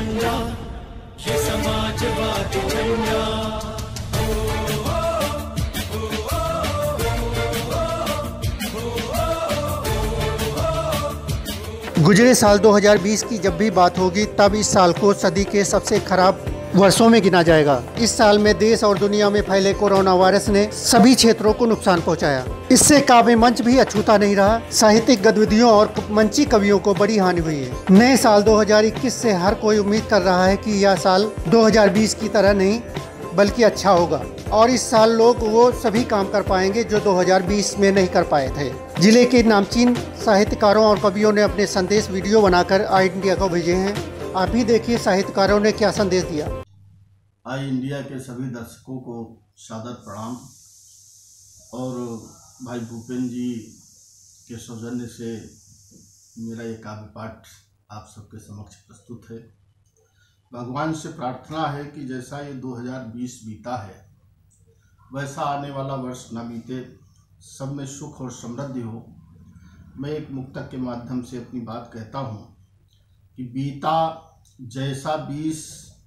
झंडा, ये समाजवादी झंडा। गुजरे साल 2020 की जब भी बात होगी तब इस साल को सदी के सबसे खराब वर्षों में गिना जाएगा। इस साल में देश और दुनिया में फैले कोरोना वायरस ने सभी क्षेत्रों को नुकसान पहुंचाया। इससे काव्य मंच भी अछूता नहीं रहा। साहित्यिक गतिविधियों और मंची कवियों को बड़ी हानि हुई है। नए साल 2021 से हर कोई उम्मीद कर रहा है कि यह साल 2020 की तरह नहीं बल्कि अच्छा होगा और इस साल लोग वो सभी काम कर पाएंगे जो 2020 में नहीं कर पाए थे। जिले के नामचीन साहित्यकारों और कवियों ने अपने संदेश वीडियो बनाकर आई इंडिया को भेजे हैं। आप भी देखिए साहित्यकारों ने क्या संदेश दिया। आई इंडिया के सभी दर्शकों को सादर प्रणाम और भाई भूपेन जी के सौजन्य से मेरा ये काव्य पाठ आप सबके समक्ष प्रस्तुत है। भगवान से प्रार्थना है कि जैसा ये 2020 बीता है वैसा आने वाला वर्ष न बीते, सब में सुख और समृद्धि हो। मैं एक मुक्तक के माध्यम से अपनी बात कहता हूँ कि बीता जैसा 20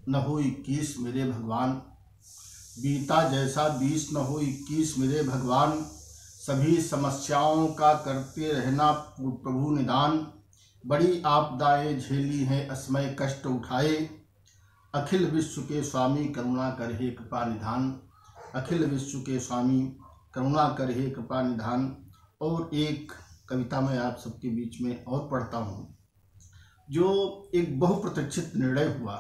न हो 21 मेरे भगवान, बीता जैसा 20 न हो 21 मेरे भगवान, सभी समस्याओं का करते रहना प्रभु निदान। बड़ी आपदाएं झेली हैं असमय कष्ट उठाए, अखिल विश्व के स्वामी करुणा कर हे कृपा निधान, अखिल विश्व के स्वामी करुणा कर हे कृपा निधान। और एक कविता मैं आप सबके बीच में और पढ़ता हूँ जो एक बहुप्रतीक्षित निर्णय हुआ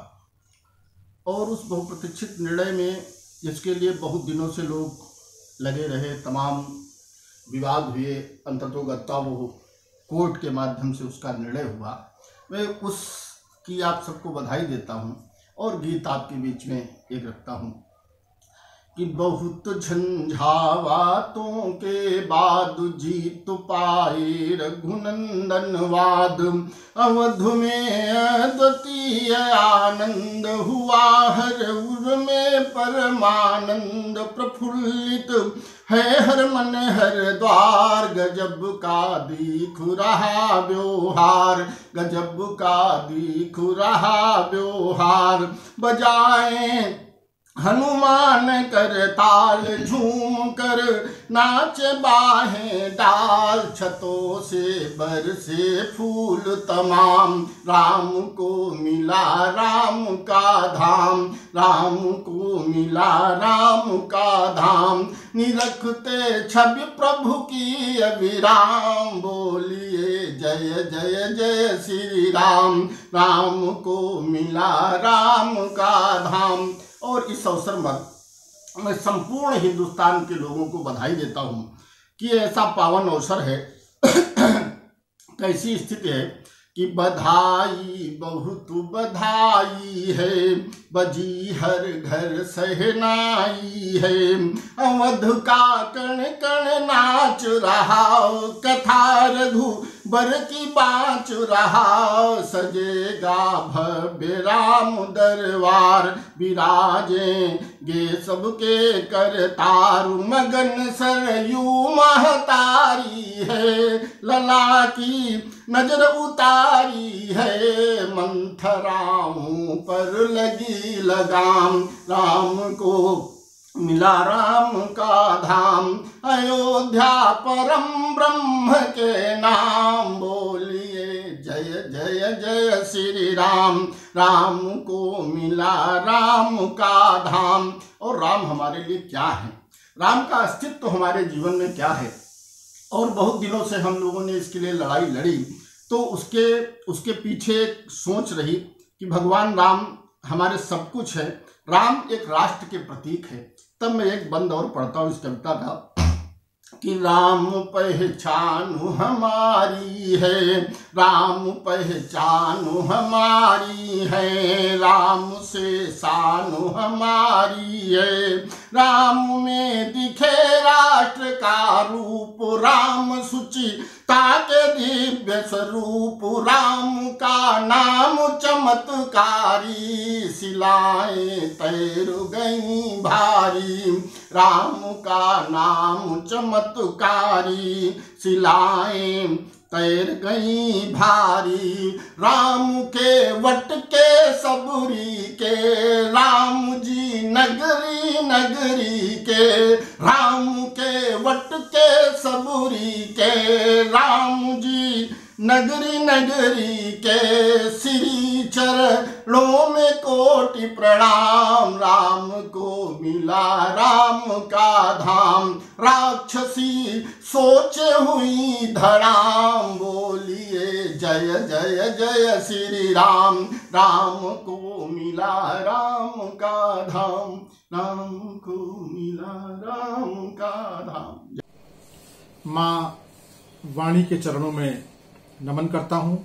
और उस बहुप्रतीक्षित निर्णय में जिसके लिए बहुत दिनों से लोग लगे रहे, तमाम विवाद हुए, अंततोगत्ता वो कोर्ट के माध्यम से उसका निर्णय हुआ। मैं उसकी आप सबको बधाई देता हूँ और गीत आपके बीच में एक रखता हूँ कि बहुत झंझावातों के बाद जीत पाए रघुनंदन वाद, अवध में अद्वितीय आनंद हुआ, हर उर में परमानंद प्रफुल्लित है हर मन हर द्वार, गजब का दिख रहा व्यवहार, गजब का दिख रहा व्यवहार। बजाएं हनुमान कर ताल, झूम कर नाच बाहें डाल, छतों से बरसे फूल तमाम, राम को मिला राम का धाम, राम को मिला राम का धाम। निरखते छवि प्रभु की अविराम, बोलिए जय जय जय श्री राम, राम को मिला राम का धाम। और इस अवसर पर मैं संपूर्ण हिंदुस्तान के लोगों को बधाई देता हूँ कि ऐसा पावन अवसर है। कैसी स्थिति है कि बधाई बहुत बधाई है, बजी हर घर सहनाई है, अवध का कण कण नाच रहा, कथा रघुबर की बाँच रहा, सजेगा भव्य राम दरबार, विराजेंगे सबके करतार, मगन सरयू महतारी है, लला की नजर उतारी है, मंथराओं पर लगी लगाम, राम को मिला राम का धाम, अयोध्या परम ब्रह्म के नाम, बोलिए जय जय जय श्री राम, राम को मिला राम का धाम। और राम हमारे लिए क्या है, राम का अस्तित्व हमारे जीवन में क्या है, और बहुत दिनों से हम लोगों ने इसके लिए लड़ाई लड़ी, तो उसके पीछे सोच रही कि भगवान राम हमारे सब कुछ है, राम एक राष्ट्र के प्रतीक है। तब मैं एक बंद और पढ़ता हूँ इस कविता का कि राम पहचान हमारी है, राम पहचान हमारी है, राम से शान हमारी है, राम में दिखे राष्ट्र का रूप, राम सुचिता के दिव्य स्वरूप, राम का नाम चमत्कारी, शिलाएं तैर गई भारी, राम का नाम चमत्कारी, शिलाएं तैर गई भारी, राम के वट के सबूरी के, राम जी नगरी नगरी के, राम के वट के सबूरी के, राम जी नगरी नगरी के, श्री चरणों में कोटि प्रणाम, राम को मिला राम का धाम, राक्षसी सोचे हुई धड़ाम, बोलिए जय जय जय श्री राम, राम को मिला राम का धाम, राम को मिला राम का धाम। माँ वाणी के चरणों में नमन करता हूं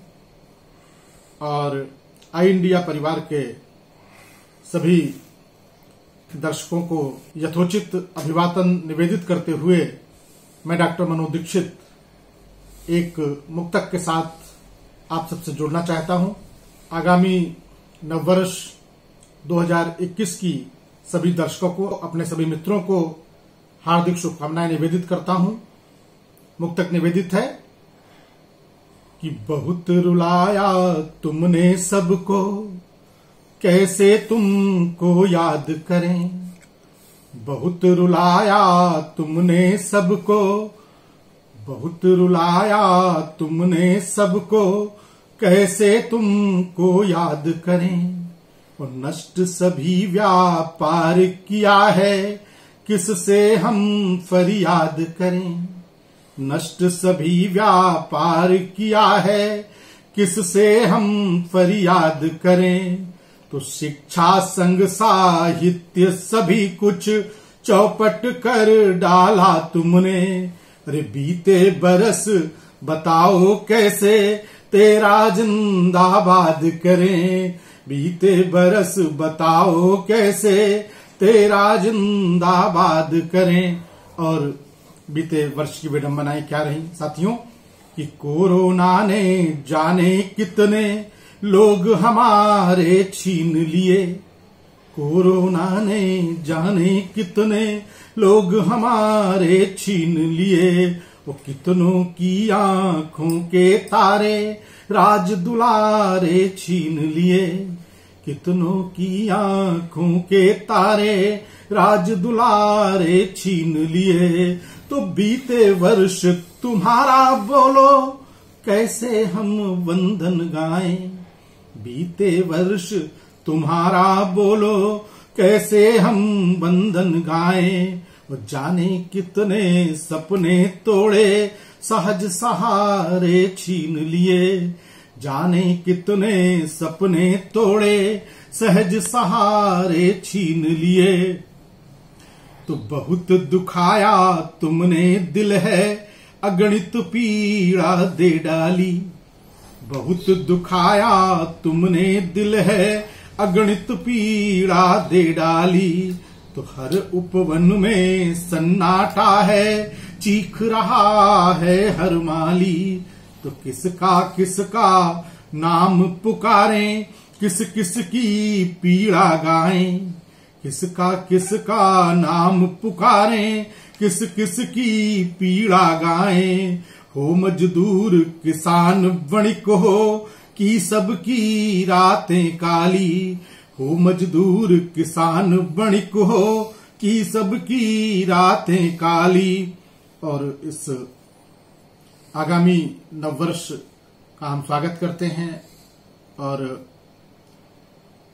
और आई इंडिया परिवार के सभी दर्शकों को यथोचित अभिवादन निवेदित करते हुए मैं डॉक्टर मनोज दीक्षित एक मुक्तक के साथ आप सबसे जुड़ना चाहता हूं। आगामी नववर्ष 2021 की सभी दर्शकों को, अपने सभी मित्रों को हार्दिक शुभकामनाएं निवेदित करता हूं। मुक्तक निवेदित है कि बहुत रुलाया तुमने सबको, कैसे तुमको याद करें, बहुत रुलाया तुमने सबको, बहुत रुलाया तुमने सबको, कैसे तुमको याद करें, और नष्ट सभी व्यापार किया है, किससे हम फरियाद करें, नष्ट सभी व्यापार किया है, किससे हम फरियाद करें, तो शिक्षा संग साहित्य सभी कुछ चौपट कर डाला तुमने, अरे बीते बरस बताओ कैसे तेरा जिंदाबाद करें, बीते बरस बताओ कैसे तेरा जिंदाबाद करें। और बीते वर्ष की विडंबनाएं क्या रही साथियों, कि कोरोना ने जाने कितने लोग हमारे छीन लिए, कोरोना ने जाने कितने लोग हमारे छीन लिए, वो कितनों की आंखों के तारे राज दुलारे छीन लिए, कितनों की आंखों के तारे राज दुलारे छीन लिए, तो बीते वर्ष तुम्हारा बोलो कैसे हम वंदन गाएं, बीते वर्ष तुम्हारा बोलो कैसे हम वंदन गाएं, वो जाने कितने सपने तोड़े सहज सहारे छीन लिए, जाने कितने सपने तोड़े सहज सहारे छीन लिए, तो बहुत दुखाया तुमने दिल है अगणित पीड़ा दे डाली, बहुत दुखाया तुमने दिल है अगणित पीड़ा दे डाली, तो हर उपवन में सन्नाटा है चीख रहा है हर माली, तो किसका किसका नाम पुकारें, किस किस की पीड़ा गाएं, किसका किसका नाम पुकारें, किस किस की पीड़ा गाएं, हो मजदूर किसान वणिक हो कि सबकी रातें काली, हो मजदूर किसान वणिक हो कि सबकी रातें काली। और इस आगामी नववर्ष का हम स्वागत करते हैं और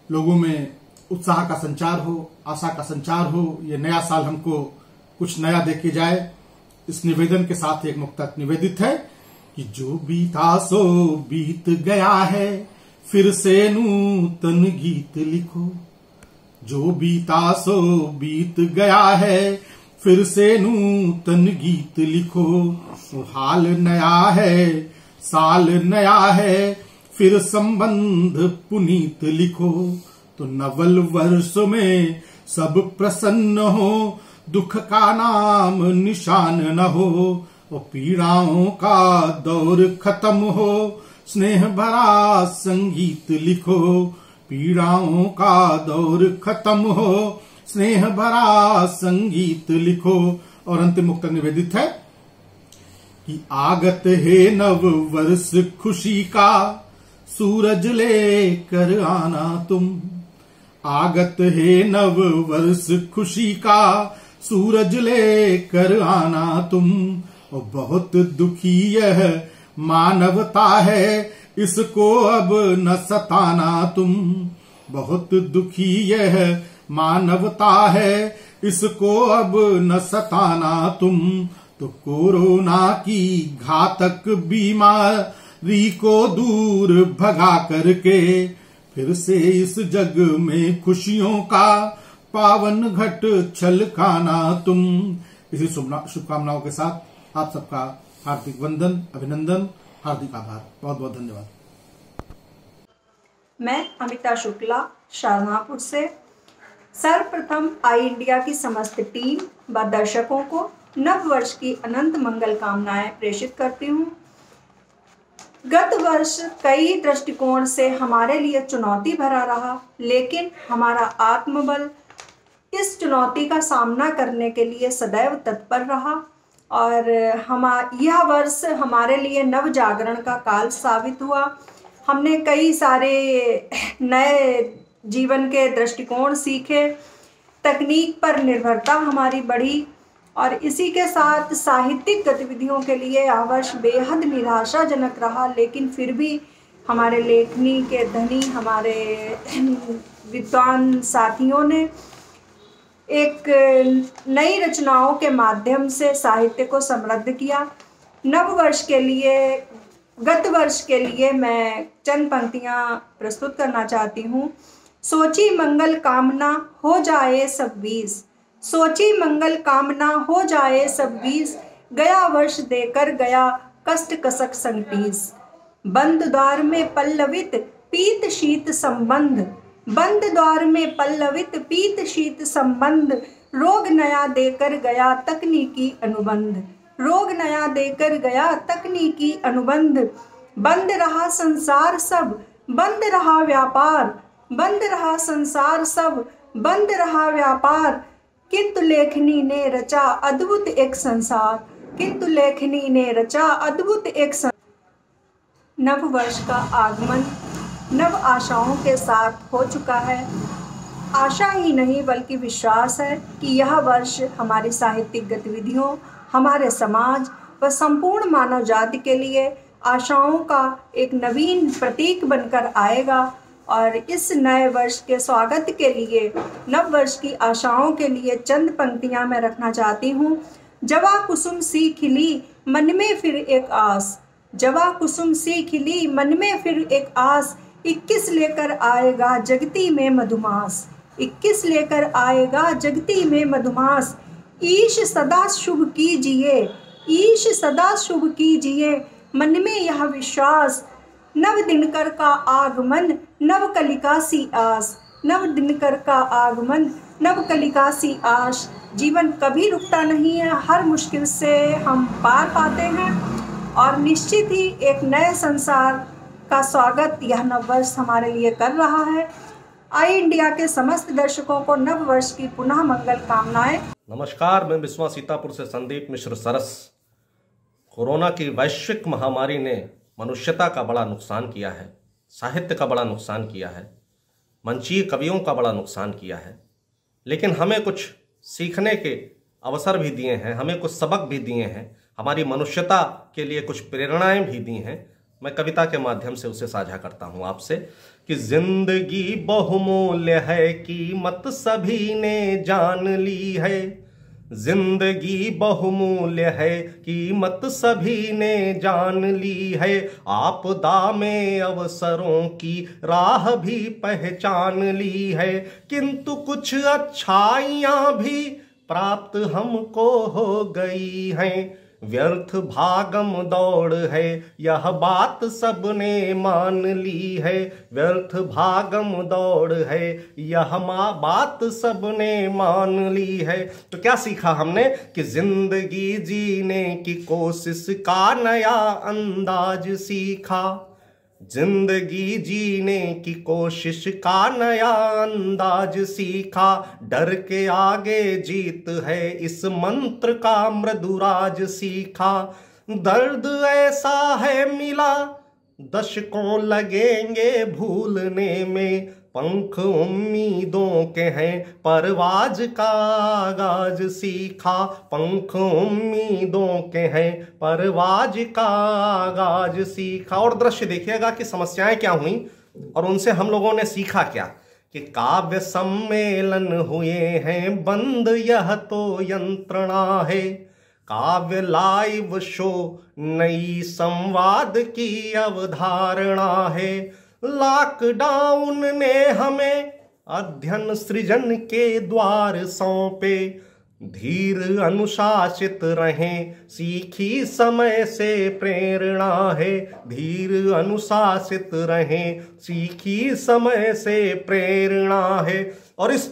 लोगों में उत्साह का संचार हो, आशा का संचार हो, ये नया साल हमको कुछ नया देके जाए। इस निवेदन के साथ एक मुक्तक निवेदित है कि जो बीता सो बीत गया है, फिर से नूतन गीत लिखो, जो बीता सो बीत गया है, फिर से नूतन गीत लिखो, वो हाल नया है साल नया है, फिर संबंध पुनीत लिखो, तो नवल वर्ष में सब प्रसन्न हो, दुख का नाम निशान न हो, और पीड़ाओं का दौर खत्म हो, स्नेह भरा संगीत लिखो, पीड़ाओं का दौर खत्म हो, स्नेह भरा संगीत लिखो। और अंतिम मुक्तक निवेदित है कि आगत है नव वर्ष खुशी का, सूरज लेकर आना तुम। आगत है नव वर्ष खुशी का, सूरज लेकर आना तुम। और बहुत दुखी यह मानवता है, इसको अब न सताना तुम। बहुत दुखी यह मानवता है, इसको अब न सताना तुम। तो कोरोना की घातक बीमारी को दूर भगा करके फिर से इस जग में खुशियों का पावन घट छलकाना तुम। इसी शुभकामनाओं के साथ आप सबका हार्दिक वंदन, अभिनंदन, हार्दिक आभार। बहुत बहुत धन्यवाद। मैं अमिता शुक्ला शाहजहांपुर से सर्वप्रथम आई इंडिया की समस्त टीम व दर्शकों को नव वर्ष की अनंत मंगल कामनाएं प्रेषित करती हूँ। गत वर्ष कई दृष्टिकोण से हमारे लिए चुनौती भरा रहा, लेकिन हमारा आत्मबल इस चुनौती का सामना करने के लिए सदैव तत्पर रहा और यह वर्ष हमारे लिए नव जागरण का काल साबित हुआ। हमने कई सारे नए जीवन के दृष्टिकोण सीखे, तकनीक पर निर्भरता हमारी बढ़ी और इसी के साथ साहित्यिक गतिविधियों के लिए यह वर्ष बेहद निराशाजनक रहा, लेकिन फिर भी हमारे लेखनी के धनी हमारे विद्वान साथियों ने एक नई रचनाओं के माध्यम से साहित्य को समृद्ध किया। नव वर्ष के लिए, गत वर्ष के लिए मैं चंद पंक्तियां प्रस्तुत करना चाहती हूँ। सोची मंगल कामना हो जाए सब 20, सोची मंगल कामना हो जाए सब 20, गया वर्ष देकर गया कष्ट कसक संगीस। बंद द्वार में पल्लवित पीत शीत संबंध, बंद द्वार में पल्लवित पीत शीत संबंध, रोग नया देकर गया तकनीकी अनुबंध, रोग नया देकर गया तकनीकी अनुबंध। बंद रहा संसार सब, बंद रहा व्यापार, बंद रहा संसार सब, बंद रहा व्यापार, किंतु लेखनी ने रचा अद्भुत एक संसार, किंतु लेखनी ने रचा अद्भुत एक संसार। नव वर्ष का आगमन नव आशाओं के साथ हो चुका है। आशा ही नहीं बल्कि विश्वास है कि यह वर्ष हमारी साहित्यिक गतिविधियों, हमारे समाज व संपूर्ण मानव जाति के लिए आशाओं का एक नवीन प्रतीक बनकर आएगा और इस नए वर्ष के स्वागत के लिए, नव वर्ष की आशाओं के लिए चंद पंक्तियां मैं रखना चाहती हूँ। जवा कुसुम सी खिली मन में फिर एक आस, जवा कुसुम सी खिली मन में फिर एक आस, 21 लेकर आएगा जगती में मधुमास, 21 लेकर आएगा जगती में मधुमास। ईश सदा शुभ कीजिए, ईश सदा शुभ कीजिए, मन में यह विश्वास, नव दिनकर का आगमन नव कलिका सी आस, नव दिनकर का आगमन नव कलिका सी आस। जीवन कभी रुकता नहीं है, हर मुश्किल से हम पार पाते हैं और निश्चित ही एक नए संसार का स्वागत यह नव वर्ष हमारे लिए कर रहा है। आई इंडिया के समस्त दर्शकों को नव वर्ष की पुनः मंगल कामनाएं। नमस्कार, मैं बिस्वा सीतापुर से संदीप मिश्र सरस। कोरोना की वैश्विक महामारी ने मनुष्यता का बड़ा नुकसान किया है, साहित्य का बड़ा नुकसान किया है, मंचीय कवियों का बड़ा नुकसान किया है, लेकिन हमें कुछ सीखने के अवसर भी दिए हैं, हमें कुछ सबक भी दिए हैं, हमारी मनुष्यता के लिए कुछ प्रेरणाएं भी दी हैं। मैं कविता के माध्यम से उसे साझा करता हूं आपसे कि जिंदगी बहुमूल्य है, कीमत सभी ने जान ली है। जिंदगी बहुमूल्य है, कीमत सभी ने जान ली है। आपदा में अवसरों की राह भी पहचान ली है, किंतु कुछ अच्छाइयां भी प्राप्त हमको हो गई हैं। व्यर्थ भागम दौड़ है, यह बात सबने मान ली है। व्यर्थ भागम दौड़ है, यह बात सबने मान ली है। तो क्या सीखा हमने कि जिंदगी जीने की कोशिश का नया अंदाज सीखा। जिंदगी जीने की कोशिश का नया अंदाज सीखा। डर के आगे जीत है, इस मंत्र का मृदुराज सीखा। दर्द ऐसा है मिला दशकों लगेंगे भूलने में, पंख उम्मीदों के हैं परवाज का आगाज सीखा, पंख उम्मीदों के हैं परवाज का आगाज सीखा। और दृश्य देखिएगा कि समस्याएं क्या हुई और उनसे हम लोगों ने सीखा क्या, कि काव्य सम्मेलन हुए हैं बंद यह तो यंत्रणा है, काव्य लाइव शो नई संवाद की अवधारणा है, लॉकडाउन ने हमें अध्ययन सृजन के द्वार सौंपे, धीर अनुशासित रहें सीखी समय से प्रेरणा है, धीर अनुशासित रहें सीखी समय से प्रेरणा है। और इस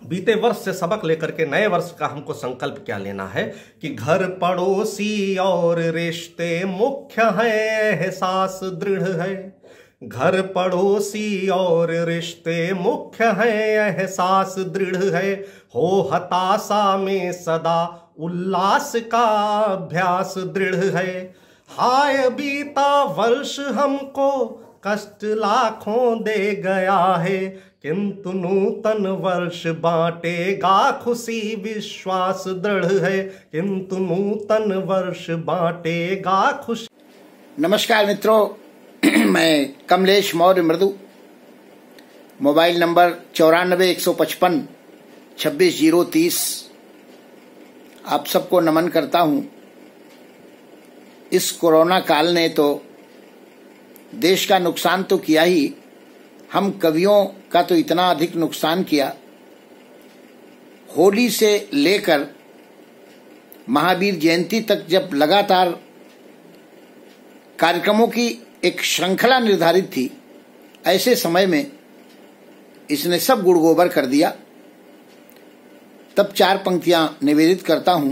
बीते वर्ष से सबक लेकर के नए वर्ष का हमको संकल्प क्या लेना है कि घर पड़ोसी और रिश्ते मुख्य है, एहसास दृढ़ है, घर पड़ोसी और रिश्ते मुख्य है, एहसास दृढ़ है, हो हताशा में सदा उल्लास का अभ्यास दृढ़ है, हाय बीता वर्ष हमको कष्ट लाखों दे गया है, किंतु नूतन वर्ष बांटेगा खुशी विश्वास दृढ़ है, किंतु नूतन वर्ष बांटेगा खुशी। नमस्कार मित्रों, मैं कमलेश मौर्य मृदु, मोबाइल नंबर 94-155-26-030 आप सबको नमन करता हूं। इस कोरोना काल ने तो देश का नुकसान तो किया ही, हम कवियों का तो इतना अधिक नुकसान किया। होली से लेकर महावीर जयंती तक जब लगातार कार्यक्रमों की एक श्रृंखला निर्धारित थी, ऐसे समय में इसने सब गुड़ गोबर कर दिया। तब 4 पंक्तियां निवेदित करता हूं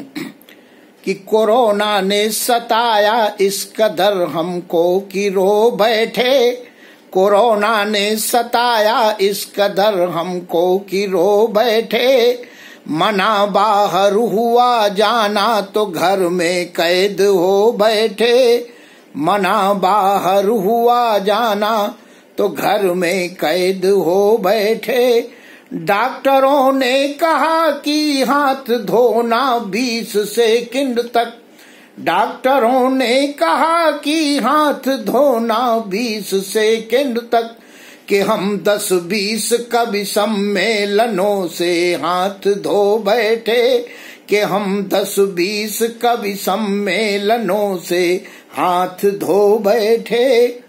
कि कोरोना ने सताया इस कदर हमको कि रो बैठे, कोरोना ने सताया इस कदर हमको कि रो बैठे, मना बाहर हुआ जाना तो घर में कैद हो बैठे, मना बाहर हुआ जाना तो घर में कैद हो बैठे, डॉक्टरों ने कहा कि हाथ धोना 20 सेकंड तक, डॉक्टरों ने कहा कि हाथ धोना 20 सेकंड तक, कि हम 10-20 कवि सम्मेलनों से हाथ धो बैठे, कि हम 10-20 कवि सम्मेलनों से हाथ धो बैठे।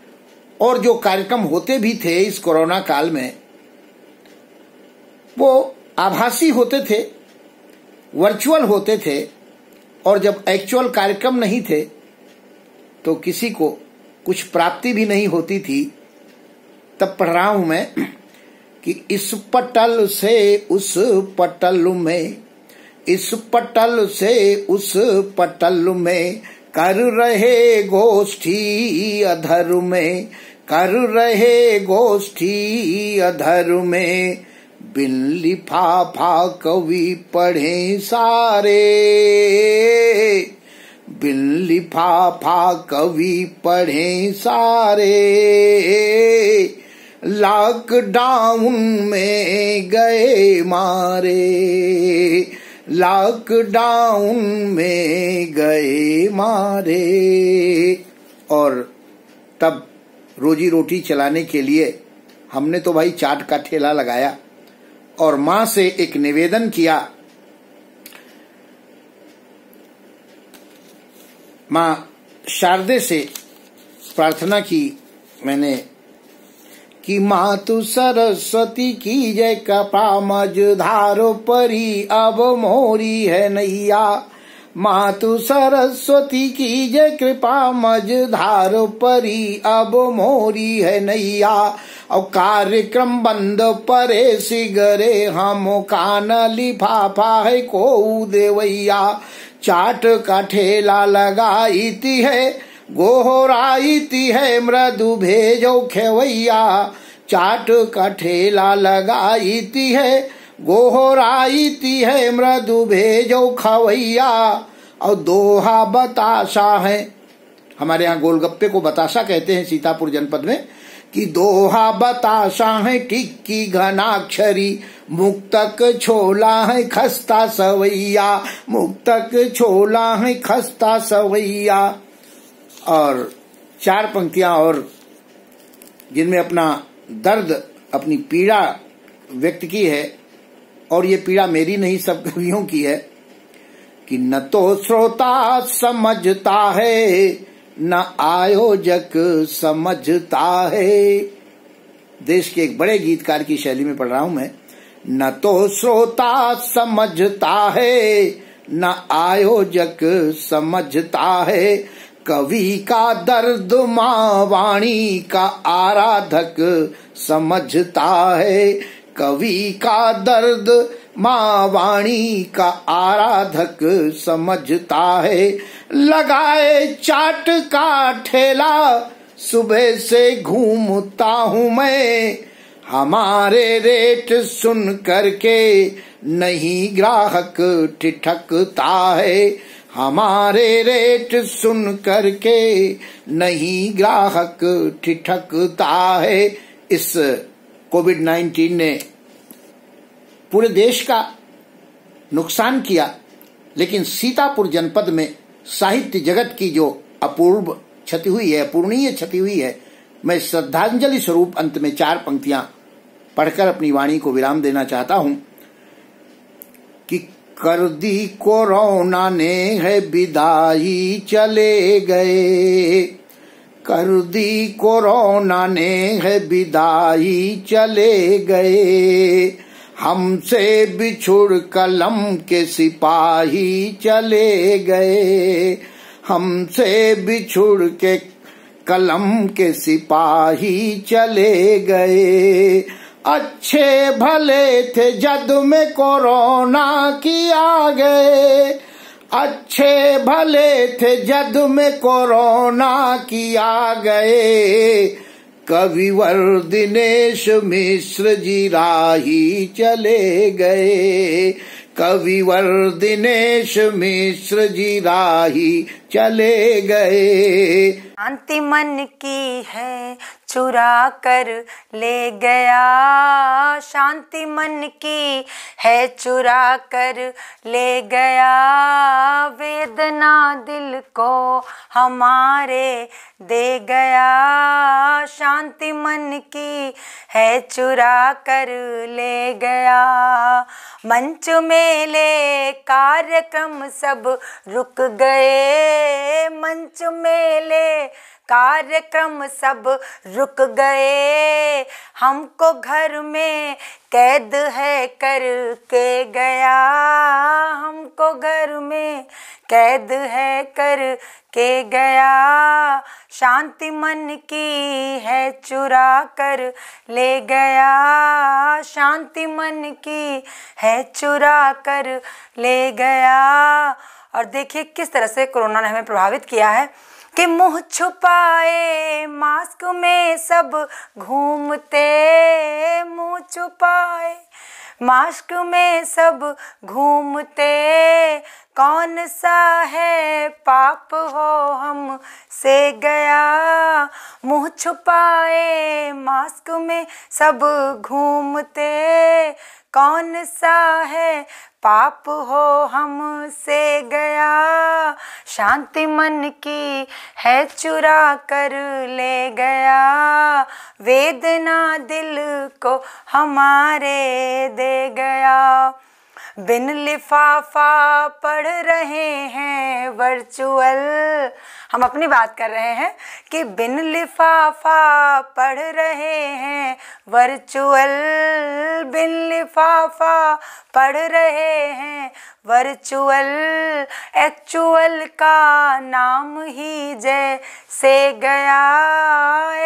और जो कार्यक्रम होते भी थे इस कोरोना काल में, वो आभासी होते थे, वर्चुअल होते थे, और जब एक्चुअल कार्यक्रम नहीं थे तो किसी को कुछ प्राप्ति भी नहीं होती थी। तब पढ़ रहा हूं मैं कि इस पटल से उस पटल में, इस पटल से उस पटल में, कर रहे गोष्ठी अधर में, कर रहे गोष्ठी अधर में, बिन लिफाफा कवि पढ़े सारे, बिन लिफाफा कवि पढ़े सारे, लॉकडाउन में गए मारे, लॉकडाउन में गए मारे। और तब रोजी रोटी चलाने के लिए हमने तो भाई चाट का ठेला लगाया और मां से एक निवेदन किया, मां शारदे से प्रार्थना की मैंने कि मातु सरस्वती की जय, कृपा मझधारो परी अब मोरी है नैया, मातु सरस्वती की जय, कृपा मझधारो परी अब मोरी है नैया। और कार्यक्रम बंद परे सिगरे हम कान लिफाफा है को देवैया, चाट का ठेला लगाईती है, गोहराईती है मृदु भेजो खेवैया, चाट का ठेला लगाईती है, गोहराईती है मृदु भेजो खवैया। और दोहा बताशा है। हमारे यहाँ गोलगप्पे को बताशा कहते हैं सीतापुर जनपद में, कि दोहा बताशा है टिक्की घनाक्षरी, मुक्तक छोला है खस्ता सवैया, मुक्तक छोला है खस्ता सवैया। और 4 पंक्तियां और जिनमें अपना दर्द, अपनी पीड़ा व्यक्त की है, और ये पीड़ा मेरी नहीं, सब कवियों की है, कि न तो श्रोता समझता है न आयोजक समझता है। देश के एक बड़े गीतकार की शैली में पढ़ रहा हूं मैं। न तो श्रोता समझता है न आयोजक समझता है, कवि का दर्द माँ वाणी का आराधक समझता है, कवि का दर्द माँ वाणी का आराधक समझता है। लगाए चाट का ठेला सुबह से घूमता हूँ मैं, हमारे रेट सुन करके नहीं ग्राहक ठिठकता है, हमारे रेट सुन करके नहीं ग्राहक ठिठकता है। इस कोविड-19 ने पूरे देश का नुकसान किया, लेकिन सीतापुर जनपद में साहित्य जगत की जो अपूर्व क्षति हुई है, अपूर्णीय क्षति हुई है, मैं श्रद्धांजलि स्वरूप अंत में 4 पंक्तियां पढ़कर अपनी वाणी को विराम देना चाहता हूं कि कर दी कोरोना ने है विदाई चले गए, कर दी कोरोना ने है विदाई चले गए, हमसे बिछुड़ कलम के सिपाही चले गए, हमसे बिछुड़ के कलम के सिपाही चले गए। अच्छे भले थे जद में कोरोना की आ गए, अच्छे भले थे जद में कोरोना की आ गए, कविवर दिनेश मिश्र जी राही चले गए, कविवर दिनेश मिश्र जी राही चले गए। शांति मन की है चुरा कर ले गया, शांति मन की है चुरा कर ले गया, वेदना दिल को हमारे दे गया, शांति मन की है चुरा कर ले गया। मंच मेले कार्यक्रम सब रुक गए, मंच मेले कार्यक्रम सब रुक गए, हमको घर में कैद है करके गया, हमको घर में कैद है करके गया, शांति मन की है चुरा कर ले गया, शांति मन की है चुरा कर ले गया। और देखिए किस तरह से कोरोना ने हमें प्रभावित किया है कि मुंह छुपाए मास्क में सब घूमते, मुंह छुपाए मास्क में सब घूमते, कौन सा है पाप हो हम से गया, मुंह छुपाए मास्क में सब घूमते, कौन सा है पाप हो हमसे गया, शांति मन की है चुरा कर ले गया, वेदना दिल को हमारे दे गया। बिन लिफाफा पढ़ रहे हैं वर्चुअल, हम अपनी बात कर रहे हैं कि बिन लिफाफा पढ़ रहे हैं वर्चुअल, बिन लिफाफा पढ़ रहे हैं वर्चुअल, एक्चुअल का नाम ही जैसे गया,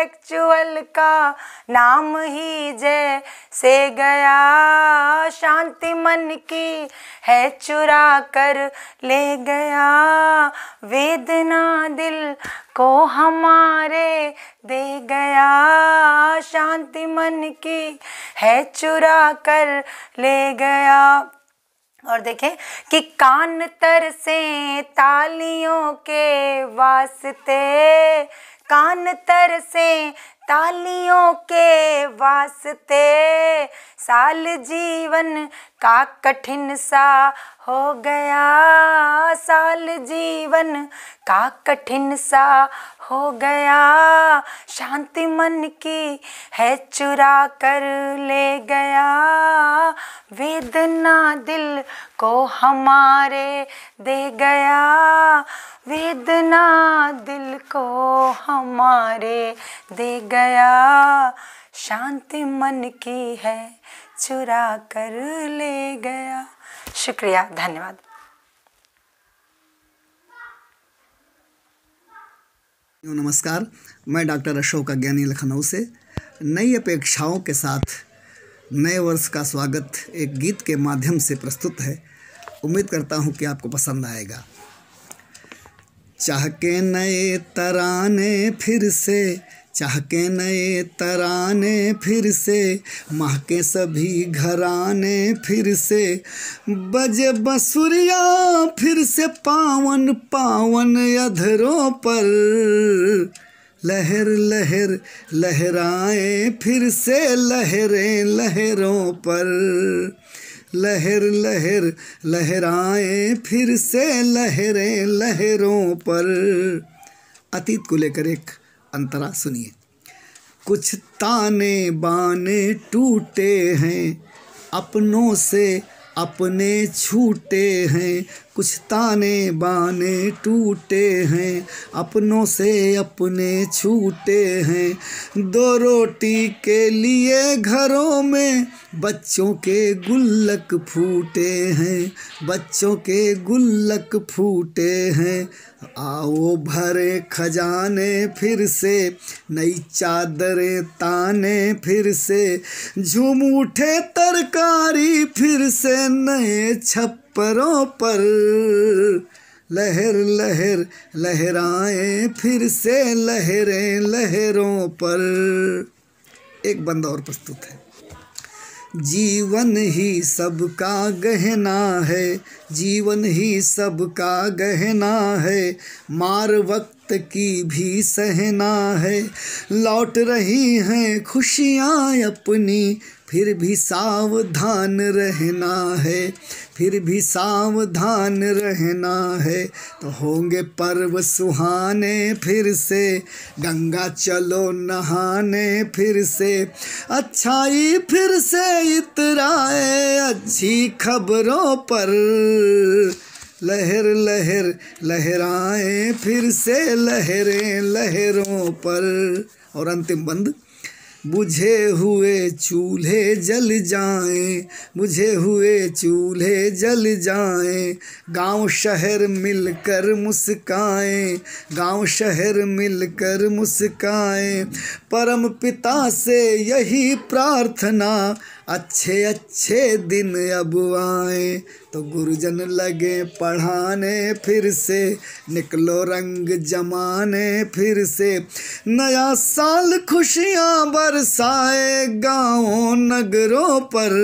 एक्चुअल का नाम ही जैसे गया, शांति मन की है चुरा कर ले गया, वेदना दिल को हमारे दे गया, शांति मन की है चुरा कर ले गया। और देखें कि कान तरसे तालियों के वास्ते, कान तरसे तालियों के वास्ते, साल जीवन का कठिन सा हो गया, साल जीवन का कठिन सा हो गया, शांति मन की है चुरा कर ले गया, वेदना दिल को हमारे दे गया, वेदना दिल को हमारे दे गया, शांति मन की है चुरा कर ले गया। शुक्रिया, धन्यवाद। नमस्कार, मैं डॉक्टर अशोक अज्ञानी लखनऊ से नई अपेक्षाओं के साथ नए वर्ष का स्वागत एक गीत के माध्यम से प्रस्तुत है। उम्मीद करता हूं कि आपको पसंद आएगा। चाह के नए तराने फिर से, चाह के नए तराने फिर से, महके सभी घराने फिर से, बजे बंसुरिया फिर से पावन पावन अधरों पर, लहर लहर लहराए फिर से लहरें लहरों पर, लहर लहर लहराए फिर से लहरें लहरों पर। अतीत को लेकर एक अंतरा सुनिए। कुछ ताने बाने टूटे हैं, अपनों से अपने छूटे हैं, कुछ ताने बाने टूटे हैं, अपनों से अपने छूटे हैं, दो रोटी के लिए घरों में बच्चों के गुल्लक फूटे हैं, बच्चों के गुल्लक फूटे हैं, आओ भरे खजाने फिर से, नई चादरें ताने फिर से, झूम उठे तरकारी फिर से नए छप्परों पर, लहर लहर लहराए फिर से लहरें लहरों पर। एक बंदा और प्रस्तुत है। जीवन ही सबका गहना है, जीवन ही सबका गहना है, मार वक्त की भी सहना है, लौट रही हैं खुशियाँ अपनी, फिर भी सावधान रहना है, फिर भी सावधान रहना है, तो होंगे पर्व सुहाने फिर से, गंगा चलो नहाने फिर से, अच्छाई फिर से इतराए अच्छी खबरों पर, लहर लहर लहराए फिर से लहरें लहरों पर। और अंतिम बंद। बुझे हुए चूल्हे जल जाएं, बुझे हुए चूल्हे जल जाएं, गांव शहर मिलकर मुस्काएं, गांव शहर मिलकर मुस्काएं, परम पिता से यही प्रार्थना, अच्छे अच्छे दिन अब आए, तो गुरुजन लगे पढ़ाने फिर से, निकलो रंग जमाने फिर से, नया साल खुशियाँ बरसाए गाँवों नगरों पर,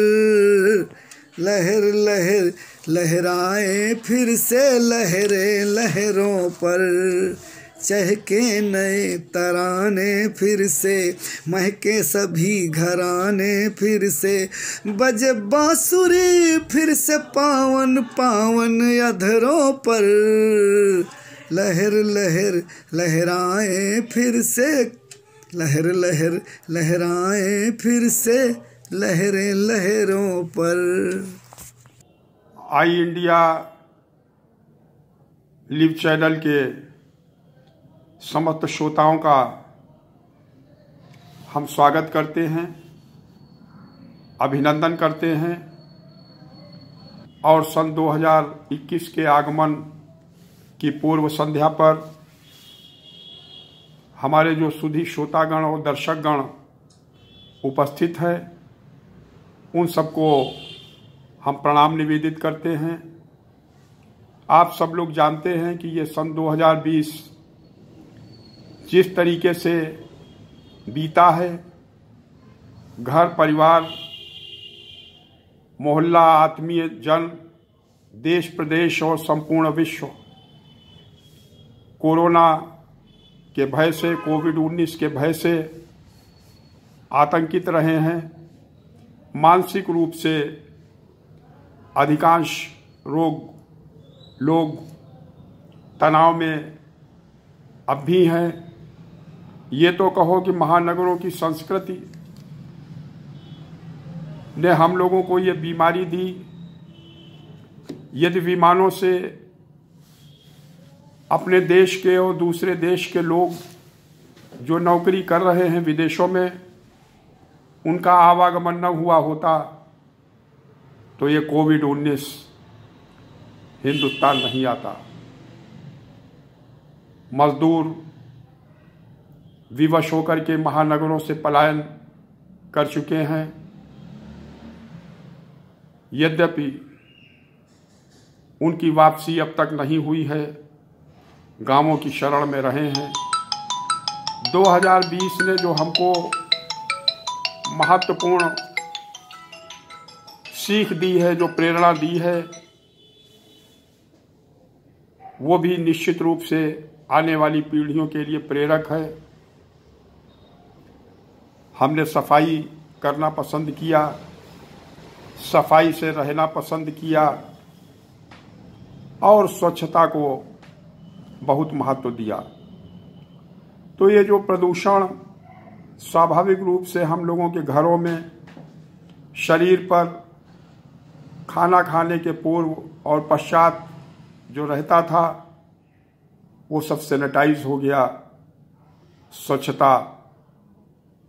लहर लहर लहराए फिर से लहरें लहरों पर, चहके नए तराने फिर से, महके सभी घराने फिर से, बजे बांसुरी फिर से पावन पावन अधरों पर, लहर लहर लहराए फिर से, लहर लहर लहराए फिर से लहरें लहरों पर। आई इंडिया लिव चैनल के समस्त श्रोताओं का हम स्वागत करते हैं, अभिनंदन करते हैं और सन 2021 के आगमन की पूर्व संध्या पर हमारे जो सुधी श्रोतागण और दर्शकगण उपस्थित है उन सबको हम प्रणाम निवेदित करते हैं। आप सब लोग जानते हैं कि ये सन 2020 जिस तरीके से बीता है, घर परिवार मोहल्ला आत्मीय जन देश प्रदेश और संपूर्ण विश्व कोरोना के भय से, कोविड-19 के भय से आतंकित रहे हैं। मानसिक रूप से अधिकांश लोग तनाव में अब भी हैं। ये तो कहो कि महानगरों की संस्कृति ने हम लोगों को ये बीमारी दी। यदि विमानों से अपने देश के और दूसरे देश के लोग जो नौकरी कर रहे हैं विदेशों में, उनका आवागमन न हुआ होता तो ये कोविड-19 हिंदुस्तान नहीं आता। मजदूर विवश होकर के महानगरों से पलायन कर चुके हैं। यद्यपि उनकी वापसी अब तक नहीं हुई है, गांवों की शरण में रहे हैं। 2020 ने जो हमको महत्वपूर्ण सीख दी है, जो प्रेरणा दी है, वो भी निश्चित रूप से आने वाली पीढ़ियों के लिए प्रेरक है। हमने सफाई करना पसंद किया, सफाई से रहना पसंद किया और स्वच्छता को बहुत महत्व दिया। तो ये जो प्रदूषण स्वाभाविक रूप से हम लोगों के घरों में शरीर पर खाना खाने के पूर्व और पश्चात जो रहता था, वो सब सैनिटाइज हो गया, स्वच्छता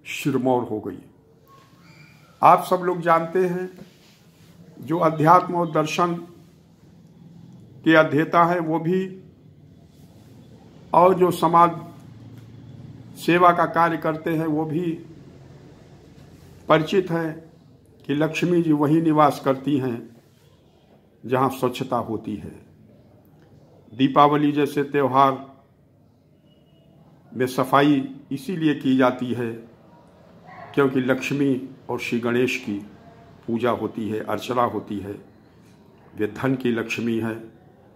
शिरमौर हो गई। आप सब लोग जानते हैं, जो अध्यात्म और दर्शन के अध्येता हैं वो भी, और जो समाज सेवा का कार्य करते हैं वो भी परिचित हैं कि लक्ष्मी जी वहीं निवास करती हैं जहां स्वच्छता होती है। दीपावली जैसे त्यौहार में सफाई इसीलिए की जाती है क्योंकि लक्ष्मी और श्री गणेश की पूजा होती है, अर्चना होती है। वे धन की लक्ष्मी हैं,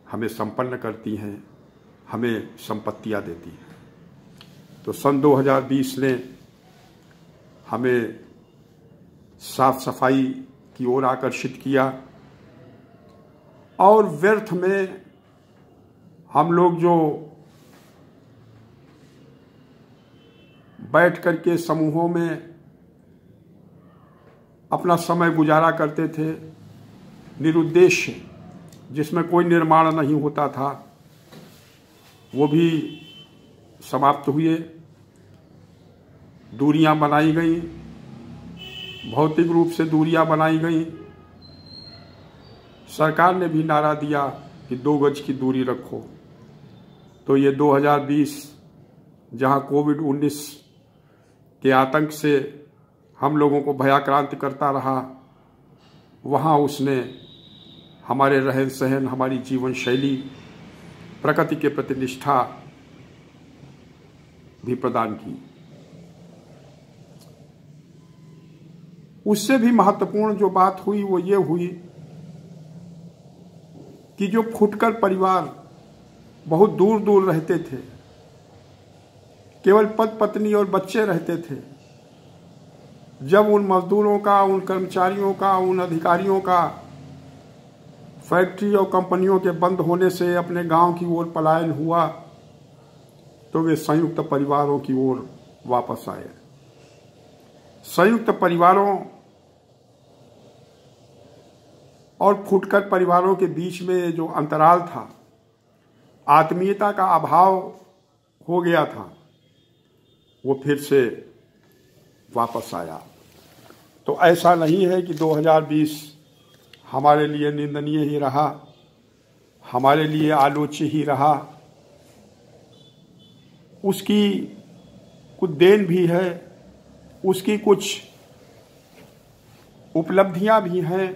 हमें संपन्न करती हैं, हमें संपत्तियां देती हैं। तो सन 2020 ने हमें साफ सफाई की ओर आकर्षित किया और व्यर्थ में हम लोग जो बैठ करके समूहों में अपना समय गुजारा करते थे, निरुद्देश्य, जिसमें कोई निर्माण नहीं होता था, वो भी समाप्त हुए। दूरियां बनाई गई, भौतिक रूप से दूरियां बनाई गई। सरकार ने भी नारा दिया कि 2 गज की दूरी रखो। तो ये 2020 जहां कोविड-19 के आतंक से हम लोगों को भयाक्रांत करता रहा, वहां उसने हमारे रहन सहन, हमारी जीवन शैली, प्रकृति के प्रति निष्ठा भी प्रदान की। उससे भी महत्वपूर्ण जो बात हुई वो ये हुई कि जो फुटकर परिवार बहुत दूर दूर रहते थे, केवल पति पत्नी और बच्चे रहते थे, जब उन मजदूरों का, उन कर्मचारियों का, उन अधिकारियों का फैक्ट्री और कंपनियों के बंद होने से अपने गांव की ओर पलायन हुआ, तो वे संयुक्त परिवारों की ओर वापस आए। संयुक्त परिवारों और फुटकर परिवारों के बीच में जो अंतराल था, आत्मीयता का अभाव हो गया था, वो फिर से वापस आया। तो ऐसा नहीं है कि 2020 हमारे लिए निंदनीय ही रहा, हमारे लिए आलोच्य ही रहा। उसकी कुछ देन भी है, उसकी कुछ उपलब्धियां भी हैं।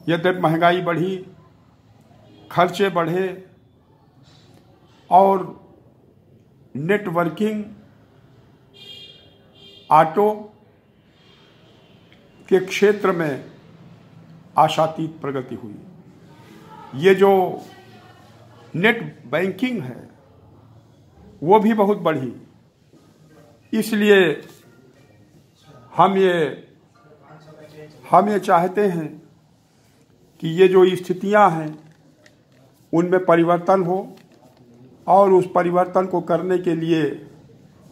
यद्यपि महंगाई बढ़ी, खर्चे बढ़े और नेटवर्किंग, ऑटो के क्षेत्र में आशातीत प्रगति हुई। ये जो नेट बैंकिंग है वो भी बहुत बढ़ी। इसलिए हम ये चाहते हैं कि ये जो स्थितियां हैं उनमें परिवर्तन हो, और उस परिवर्तन को करने के लिए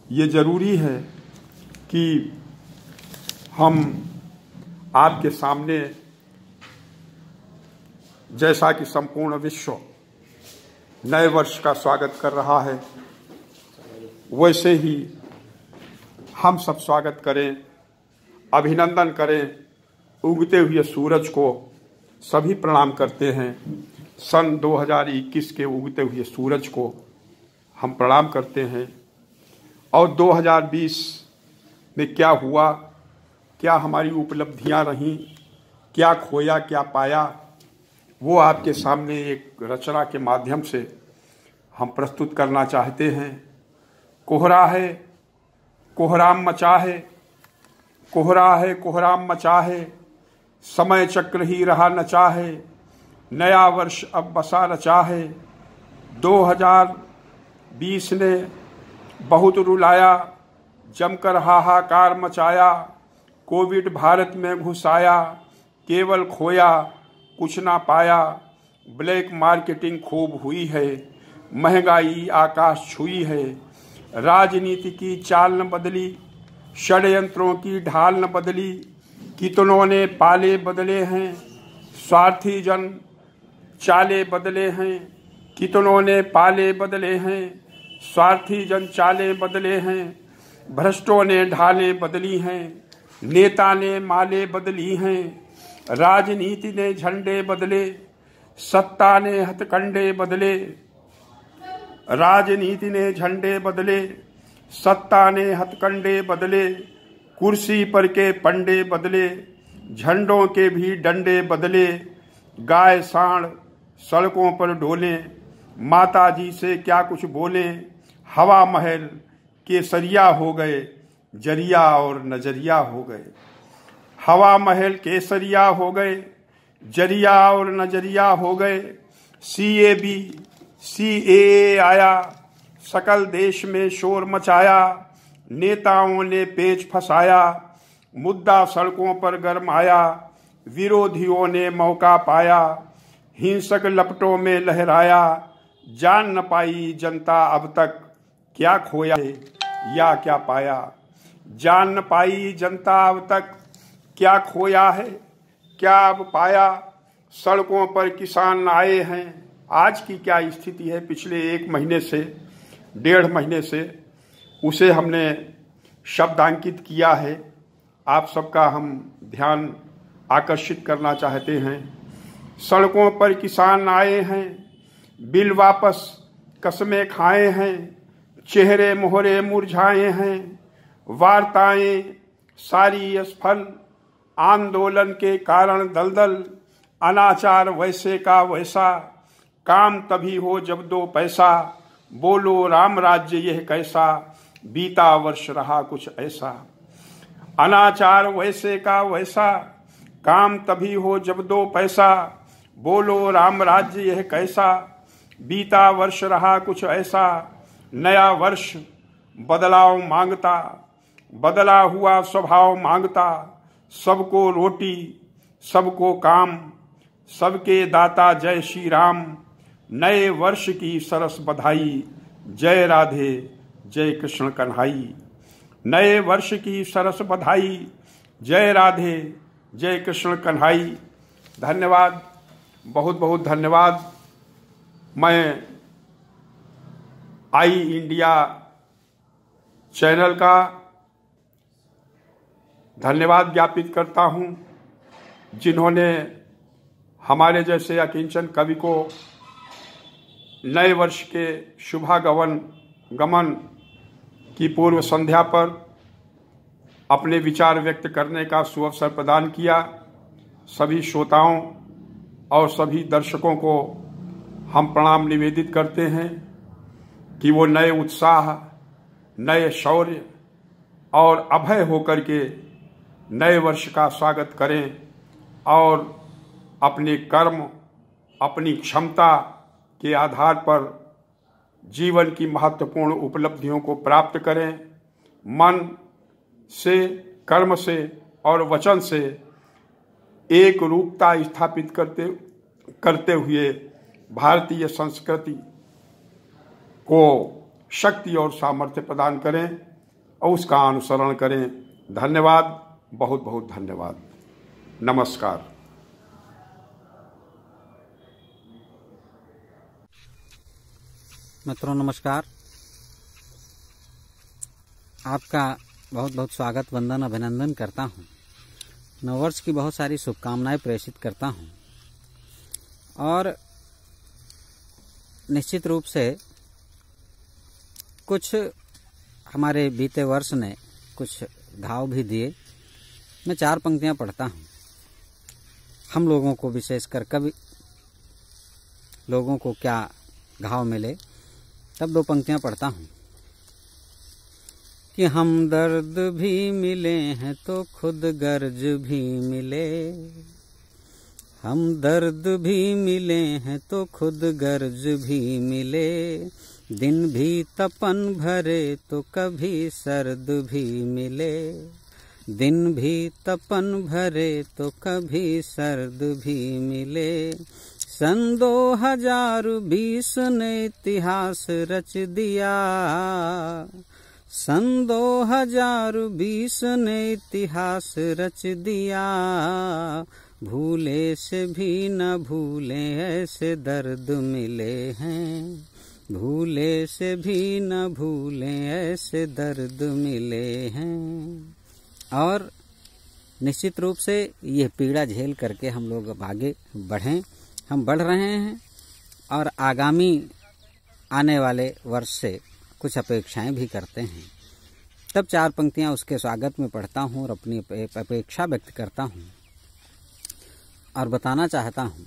ये जरूरी है कि हम आपके सामने, जैसा कि संपूर्ण विश्व नए वर्ष का स्वागत कर रहा है, वैसे ही हम सब स्वागत करें, अभिनंदन करें। उगते हुए सूरज को सभी प्रणाम करते हैं। सन 2021 के उगते हुए सूरज को हम प्रणाम करते हैं। और 2020 में क्या हुआ, क्या हमारी उपलब्धियां रहीं, क्या खोया क्या पाया, वो आपके सामने एक रचना के माध्यम से हम प्रस्तुत करना चाहते हैं। कोहरा है कोहराम मचा है, कोहरा है कोहराम मचा है, समय चक्र ही रहा नचा है, नया वर्ष अब बसा रचा है। 2020 ने बहुत रुलाया, जमकर हाहाकार मचाया, कोविड भारत में घुस आया, केवल खोया कुछ ना पाया। ब्लैक मार्केटिंग खूब हुई है, महंगाई आकाश छुई है, राजनीति की चाल न बदली, षड्यंत्रों की ढाल न बदली, कितनों ने पाले बदले हैं, स्वार्थी जन चाले बदले हैं, कितनों ने पाले बदले हैं, स्वार्थी जन चाले बदले हैं, भ्रष्टों ने ढाले बदली हैं, नेता ने माले बदली हैं, राजनीति ने झंडे बदले, सत्ता ने हथकंडे बदले, राजनीति ने झंडे बदले, सत्ता ने हथकंडे बदले, कुर्सी पर के पंडे बदले, झंडों के भी डंडे बदले, गाय सांड सड़कों पर डोले, माता जी से क्या कुछ बोले, हवा महल केसरिया हो गए, जरिया और नजरिया हो गए। हवा महल केसरिया हो गए, जरिया और नजरिया हो गए। CAA आया, सकल देश में शोर मचाया, नेताओं ने पेच फंसाया, मुद्दा सड़कों पर गरमाया, विरोधियों ने मौका पाया, हिंसक लपटों में लहराया, जान न पाई जनता अब तक क्या खोया है या क्या पाया। जान न पाई जनता अब तक क्या खोया है क्या अब पाया। सड़कों पर किसान आए हैं, आज की क्या स्थिति है पिछले 1 महीने से 1.5 महीने से, उसे हमने शब्दांकित किया है। आप सबका हम ध्यान आकर्षित करना चाहते हैं। सड़कों पर किसान आए हैं, बिल वापस कसमें खाए हैं, चेहरे मोहरे मुरझाए हैं, वार्ताएं सारी असफल, आंदोलन के कारण दलदल, अनाचार वैसे का वैसा, काम तभी हो जब दो पैसा, बोलो राम राज्य यह कैसा, बीता वर्ष रहा कुछ ऐसा। अनाचार वैसे का वैसा, काम तभी हो जब दो पैसा, बोलो राम राज्य यह कैसा, बीता वर्ष रहा कुछ ऐसा। नया वर्ष बदलाव मांगता, बदला हुआ स्वभाव मांगता, सबको रोटी सबको काम, सबके दाता जय श्री राम। नए वर्ष की सरस बधाई, जय राधे जय कृष्ण कन्हाई। नए वर्ष की सरस बधाई, जय राधे जय कृष्ण कन्हाई। धन्यवाद, बहुत बहुत धन्यवाद। मैं आई इंडिया चैनल का धन्यवाद ज्ञापित करता हूं, जिन्होंने हमारे जैसे अकिंचन कवि को नए वर्ष के शुभागमन की पूर्व संध्या पर अपने विचार व्यक्त करने का सुअवसर प्रदान किया। सभी श्रोताओं और सभी दर्शकों को हम प्रणाम निवेदित करते हैं कि वो नए उत्साह, नए शौर्य और अभय होकर के नए वर्ष का स्वागत करें और अपने कर्म, अपनी क्षमता के आधार पर जीवन की महत्वपूर्ण उपलब्धियों को प्राप्त करें। मन से, कर्म से और वचन से एक रूपता स्थापित करते हुए भारतीय संस्कृति को शक्ति और सामर्थ्य प्रदान करें और उसका अनुसरण करें। धन्यवाद, बहुत बहुत धन्यवाद। नमस्कार। मित्रों नमस्कार। आपका बहुत बहुत स्वागत, वंदन, अभिनंदन करता हूँ। नववर्ष की बहुत सारी शुभकामनाएं प्रेषित करता हूँ और निश्चित रूप से कुछ हमारे बीते वर्ष ने कुछ घाव भी दिए। मैं 4 पंक्तियां पढ़ता हूँ। हम लोगों को विशेषकर कभी लोगों को क्या घाव मिले, तब 2 पंक्तियां पढ़ता हूँ कि हम दर्द भी मिले हैं तो खुद गर्ज भी मिले, हम दर्द भी मिले हैं तो खुद गर्ज भी मिले, दिन भी तपन भरे तो कभी सर्द भी मिले, दिन भी तपन भरे तो कभी सर्द भी मिले। सन 2020 ने इतिहास रच दिया, सन 2020 ने इतिहास रच दिया, भूले से भी न भूले ऐसे दर्द मिले हैं, भूले से भी न भूले ऐसे दर्द मिले हैं। और निश्चित रूप से ये पीड़ा झेल करके हम लोग अब आगे बढ़ें। हम बढ़ रहे हैं और आगामी आने वाले वर्ष से कुछ अपेक्षाएं भी करते हैं। तब 4 पंक्तियां उसके स्वागत में पढ़ता हूं और अपनी अपेक्षा व्यक्त करता हूं और बताना चाहता हूं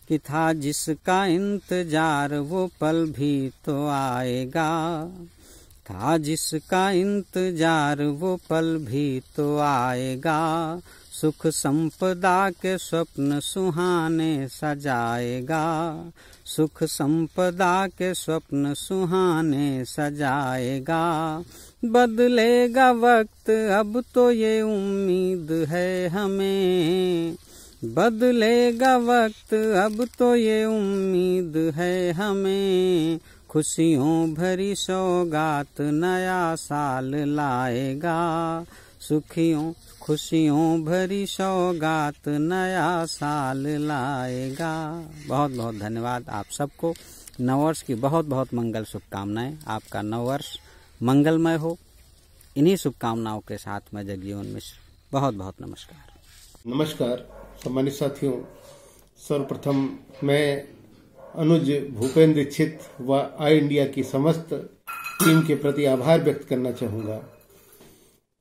कि था जिसका इंतजार वो पल भी तो आएगा, था जिसका इंतजार वो पल भी तो आएगा, सुख संपदा के स्वप्न सुहाने सजाएगा, सुख संपदा के स्वप्न सुहाने सजाएगा, बदलेगा वक्त अब तो ये उम्मीद है हमें, बदलेगा वक्त अब तो ये उम्मीद है हमें, खुशियों भरी सौगात नया साल लाएगा, सुखियों खुशियों भरी सौगात नया साल लाएगा। बहुत बहुत धन्यवाद आप सबको। नववर्ष की बहुत बहुत मंगल शुभकामनाएं। आपका नववर्ष मंगलमय हो। इन्हीं शुभकामनाओं के साथ मैं जगजीवन मिश्र बहुत बहुत नमस्कार। नमस्कार सम्मानित साथियों, सर्वप्रथम मैं अनुज भूपेंद्र दीक्षित व आई इंडिया की समस्त टीम के प्रति आभार व्यक्त करना चाहूँगा,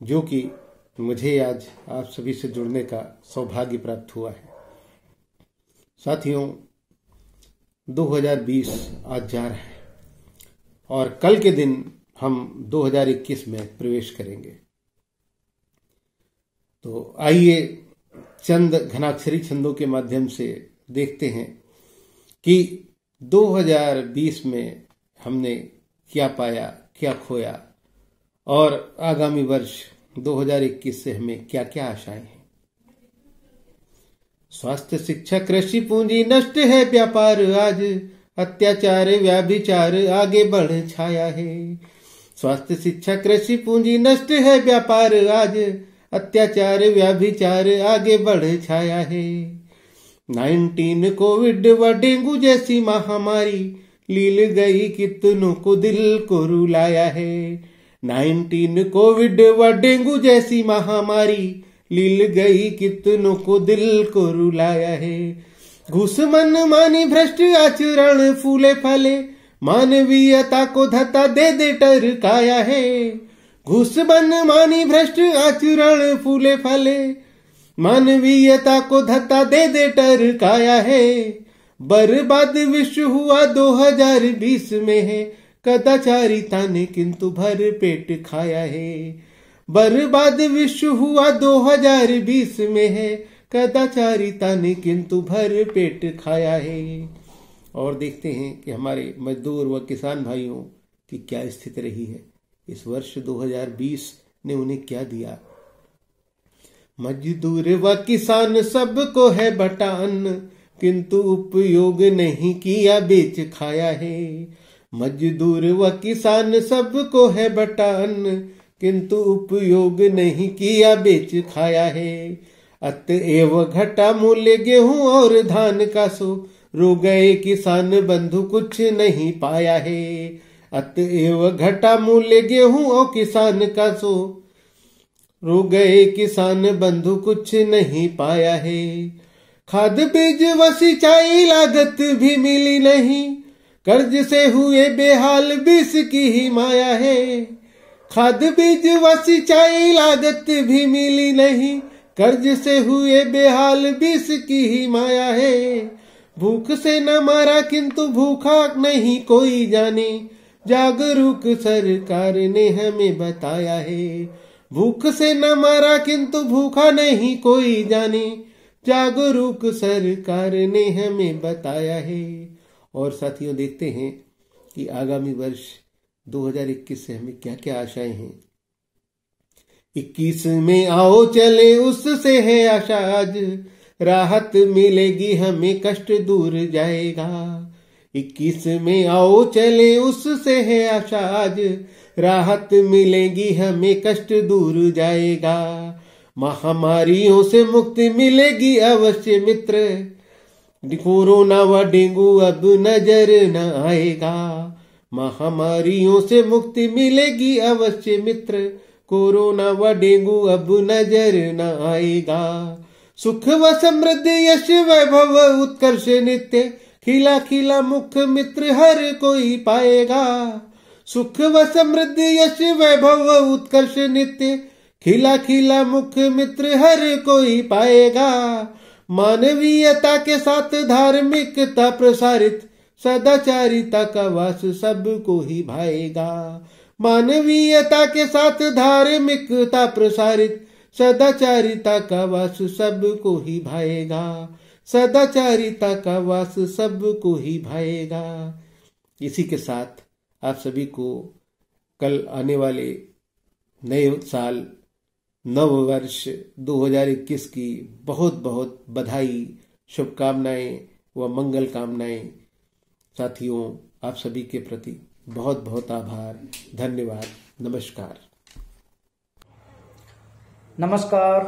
जो कि मुझे आज आप सभी से जुड़ने का सौभाग्य प्राप्त हुआ है। साथियों, 2020 आज जा रहा है और कल के दिन हम 2021 में प्रवेश करेंगे। तो आइए चंद घनाक्षरी छंदों के माध्यम से देखते हैं कि 2020 में हमने क्या पाया, क्या खोया और आगामी वर्ष 2021 से हमें क्या क्या आशाएं हैं। स्वास्थ्य, शिक्षा, कृषि, पूंजी नष्ट है व्यापार आज, अत्याचार व्याभिचार आगे बढ़ छाया है। स्वास्थ्य, शिक्षा, कृषि, पूंजी नष्ट है व्यापार आज, अत्याचार व्याभिचार आगे बढ़ छाया है। 19 कोविड व डेंगू जैसी महामारी लील गई कितनों को दिल को रुलाया है। 19 कोविड व डेंगू जैसी महामारी लील गई कितनों को दिल को रुलाया है। घूस मन मानी भ्रष्ट आचरण फूले फले मानवीयता को धत्ता दे दे टरकाया है। घूस मन मानी भ्रष्ट आचरण फूले फले मानवीयता को धत्ता दे दे टरकाया है। बर्बाद विश्व हुआ 2020 में है, कदाचारिता ने किंतु भर पेट खाया है। बर्बाद विश्व हुआ 2020 में है, कदाचारिता ने किंतु भर पेट खाया है। और देखते हैं कि हमारे मजदूर व किसान भाइयों की क्या स्थिति रही है। इस वर्ष 2020 ने उन्हें क्या दिया। मजदूर व किसान सबको है बटा अन्न, किंतु उपयोग नहीं किया बेच खाया है। मजदूर व किसान सबको है बटा अन्न, किंतु उपयोग नहीं किया बेच खाया है। अतएव घटा मूल्य गेहूं और धान का, सो रो गए किसान बंधु कुछ नहीं पाया है। अतएव घटा मूल्य गेहूं और किसान का, सो रो गए किसान बंधु कुछ नहीं पाया है। खाद बीज व सिंचाई लागत भी मिली नहीं, कर्ज से हुए बेहाल बीस की ही माया है। खाद बीज व सिंचाई लागत भी मिली नहीं, कर्ज से हुए बेहाल बीस की ही माया है। भूख से न मारा किंतु भूखा नहीं कोई जाने, जागरूक सरकार ने हमें बताया है। भूख से न मारा किंतु भूखा नहीं कोई जाने, जागरूक सरकार ने हमें बताया है। और साथियों देखते हैं कि आगामी वर्ष 2021 से हमें क्या क्या आशाएं हैं। 21 में आओ चले उससे है आशा आज, राहत मिलेगी हमें कष्ट दूर जाएगा। 21 में आओ चले उससे है आशा आज, राहत मिलेगी हमें कष्ट दूर जाएगा। महामारियों से मुक्ति मिलेगी अवश्य मित्र, कोरोना व डेंगू अब नजर न आएगा। महामारियों से मुक्ति मिलेगी अवश्य मित्र, कोरोना व डेंगू अब नजर न आएगा। सुख व समृद्धि यश वैभव उत्कर्ष नित्य, खिला खिला मुख मित्र हर कोई पाएगा। सुख व समृद्धि यश वैभव उत्कर्ष नित्य, खिला खिला मुख मित्र हर कोई पाएगा। मानवीयता के साथ धार्मिकता प्रसारित, सदाचारिता का वास सबको ही भाएगा। मानवीयता के साथ धार्मिकता प्रसारित, सदाचारिता का वास सबको ही भाएगा। सदाचारिता का वास सबको ही भाएगा। इसी के साथ आप सभी को कल आने वाले नए साल नव वर्ष 2021 की बहुत बहुत बधाई, शुभकामनाएं व मंगल कामनाएं। साथियों आप सभी के प्रति बहुत बहुत आभार, धन्यवाद, नमस्कार। नमस्कार,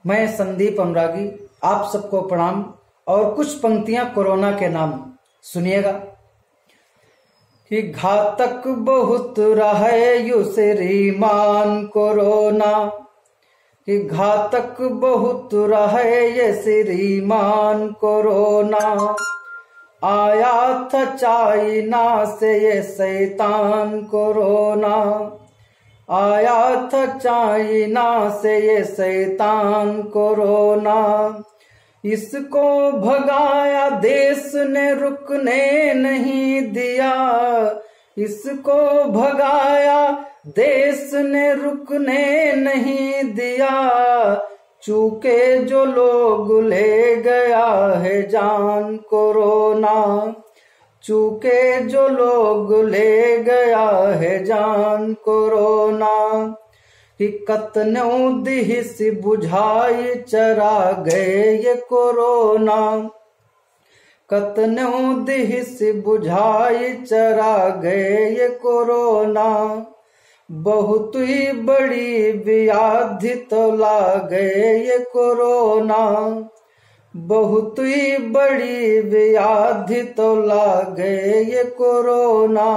मैं संदीप अनुरागी आप सबको प्रणाम। और कुछ पंक्तियां कोरोना के नाम सुनिएगा। कि घातक बहुत रहे यू श्रीमान कोरोना, कि घातक बहुत रहे ये श्रीमान कोरोना। आया था चाइना से ये शैतान कोरोना, आया था चाइना से ये शैतान कोरोना। इसको भगाया देश ने रुकने नहीं दिया, इसको भगाया देश ने रुकने नहीं दिया। चूके जो लोग ले गया है जान कोरोना, चूके जो लोग ले गया है जान कोरोना। कि कतनों दिहिस बुझाई चरा गए ये कोरोना, कतनों दिहिस बुझाई चरा गए ये कोरोना। बहुत ही बड़ी व्याधि तो ला गए ये कोरोना, बहुत ही बड़ी व्याधि तो ला गए ये कोरोना।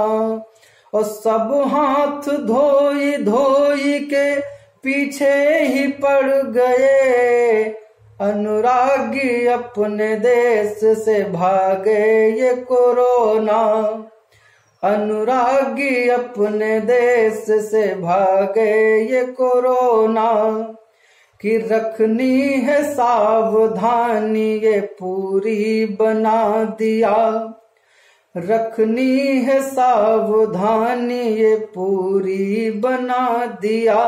और सब हाथ धोई धोई के पीछे ही पड़ गए, अनुरागी अपने देश से भागे ये कोरोना, अनुरागी अपने देश से भागे ये कोरोना। कि रखनी है सावधानी ये पूरी बना दिया, रखनी है सावधानी ये पूरी बना दिया।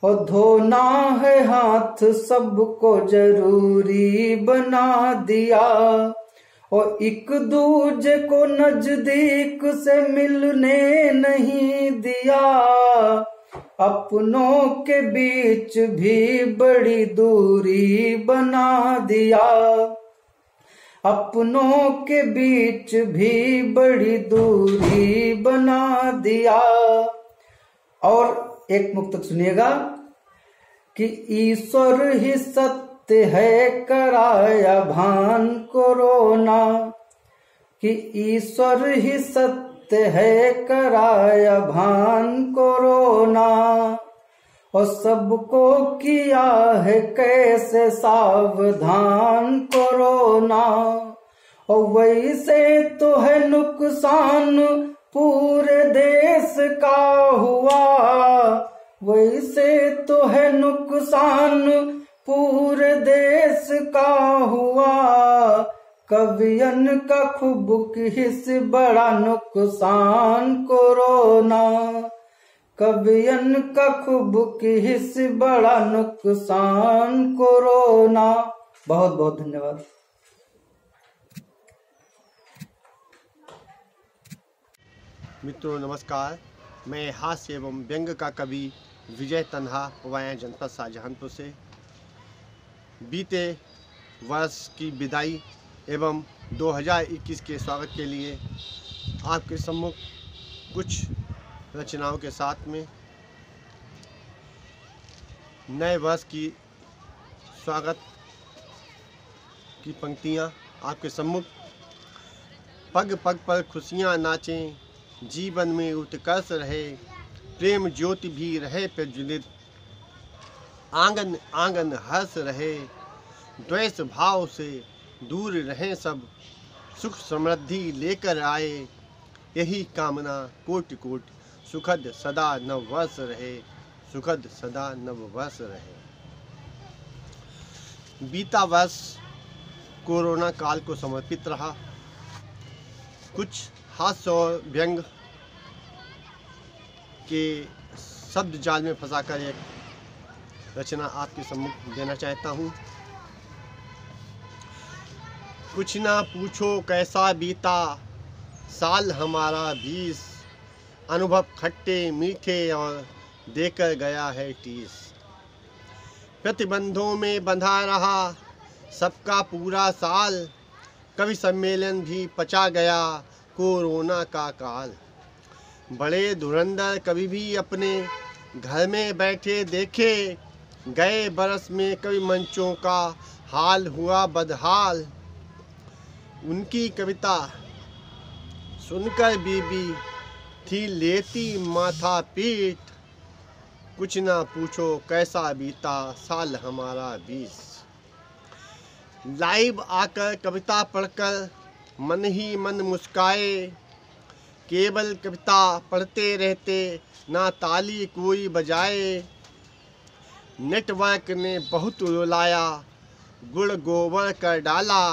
और धोना है हाथ सबको जरूरी बना दिया, और एक दूजे को नजदीक से मिलने नहीं दिया। अपनों के बीच भी बड़ी दूरी बना दिया, अपनों के बीच भी बड़ी दूरी बना दिया। और एक मुक्तक सुनिएगा कि ईश्वर ही सत्य है कराया भान कोरोना, कि ईश्वर ही सत्य है कराया भान कोरोना, और सबको किया है कैसे सावधान कोरोना। और वैसे तो है नुकसान पूरे देश का हुआ, वैसे तो है नुकसान पूरे देश का हुआ। कवियन का खूब किस बड़ा नुकसान कोरोना, कवियन का खूब किस बड़ा नुकसान कोरोना। बहुत बहुत धन्यवाद। मित्रों नमस्कार, मैं हास्य एवं व्यंग का कवि विजय तन्हा वाया जनपद शाहजहानपुर से बीते वर्ष की विदाई एवं 2021 के स्वागत के लिए आपके सम्मुख कुछ रचनाओं के साथ में नए वर्ष की स्वागत की पंक्तियां आपके सम्मुख। पग पग पर खुशियां नाचें, जीवन में उत्कर्ष रहे, प्रेम ज्योति भी रहे प्रज्वलित, आंगन आंगन हर्ष रहे, द्वेष भाव से दूर रहें सब, सुख समृद्धि लेकर आए, यही कामना कोटि कोटि, सुखद सदा नववर्ष रहे, सुखद सदा नववर्ष रहे। बीता वर्ष कोरोना काल को समर्पित रहा। कुछ हास्य और व्यंग के शब्द जाल में फंसाकर एक रचना आपके सम्मुख देना चाहता हूँ। कुछ ना पूछो कैसा बीता साल हमारा 20, अनुभव खट्टे मीठे और देकर गया है 30। प्रतिबंधों में बंधा रहा सबका पूरा साल, कवि सम्मेलन भी पचा गया कोरोना का काल। बड़े धुरंधर कवि भी अपने घर में बैठे देखे, गए बरस में कवि मंचों का हाल हुआ बदहाल। उनकी कविता सुनकर बीबी थी लेती माथा पीट, कुछ ना पूछो कैसा बीता साल हमारा 20। लाइव आकर कविता पढ़कर मन ही मन मुस्काए, केवल कविता पढ़ते रहते ना ताली कोई बजाए। नेटवर्क ने बहुत रुलाया, गुड़ गोबर कर डाला,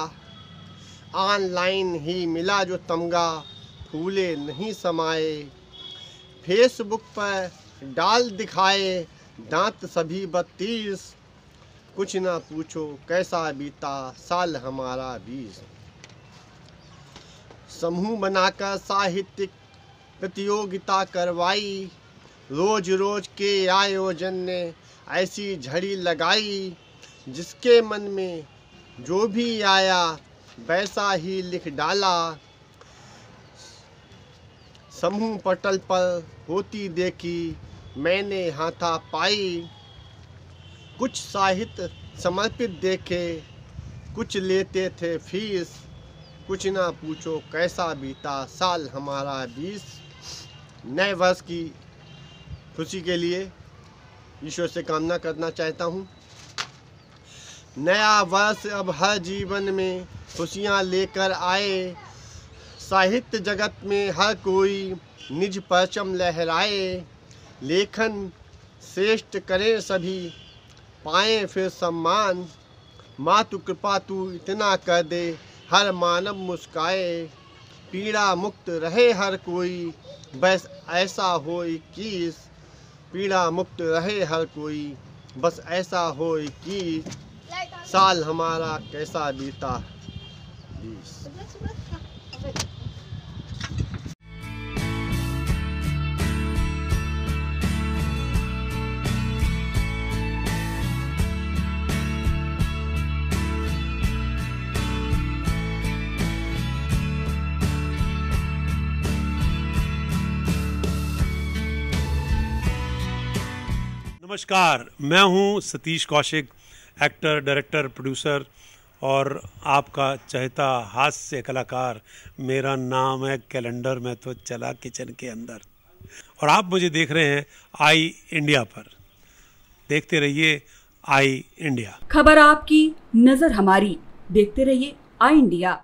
ऑनलाइन ही मिला जो तमगा फूले नहीं समाए। फेसबुक पर डाल दिखाए दांत सभी 32, कुछ ना पूछो कैसा बीता साल हमारा 20। समूह बनाकर साहित्यिक प्रतियोगिता करवाई, रोज रोज के आयोजन ने ऐसी झड़ी लगाई, जिसके मन में जो भी आया वैसा ही लिख डाला। समूह पटल पर होती देखी मैंने हाथा पाई, कुछ साहित्य समर्पित देखे कुछ लेते थे फीस, कुछ ना पूछो कैसा बीता साल हमारा 20। नए वर्ष की खुशी के लिए ईश्वर से कामना करना चाहता हूँ। नया वर्ष अब हर जीवन में खुशियाँ लेकर आए, साहित्य जगत में हर कोई निज परचम लहराए। लेखन श्रेष्ठ करें सभी पाएं फिर सम्मान, मातु कृपा तू इतना कर दे हर मानव मुस्काए। पीड़ा मुक्त रहे हर कोई बस ऐसा हो 21, पीड़ा मुक्त रहे हर कोई, बस ऐसा हो कि साल हमारा कैसा बीता। नमस्कार, मैं हूं Satish Kaushik, actor, director, producer और आपका चहेता हास्य कलाकार। मेरा नाम है कैलेंडर, मैं तो चला किचन के अंदर, और आप मुझे देख रहे हैं आई इंडिया पर। देखते रहिए आई इंडिया। खबर आपकी, नजर हमारी। देखते रहिए आई इंडिया।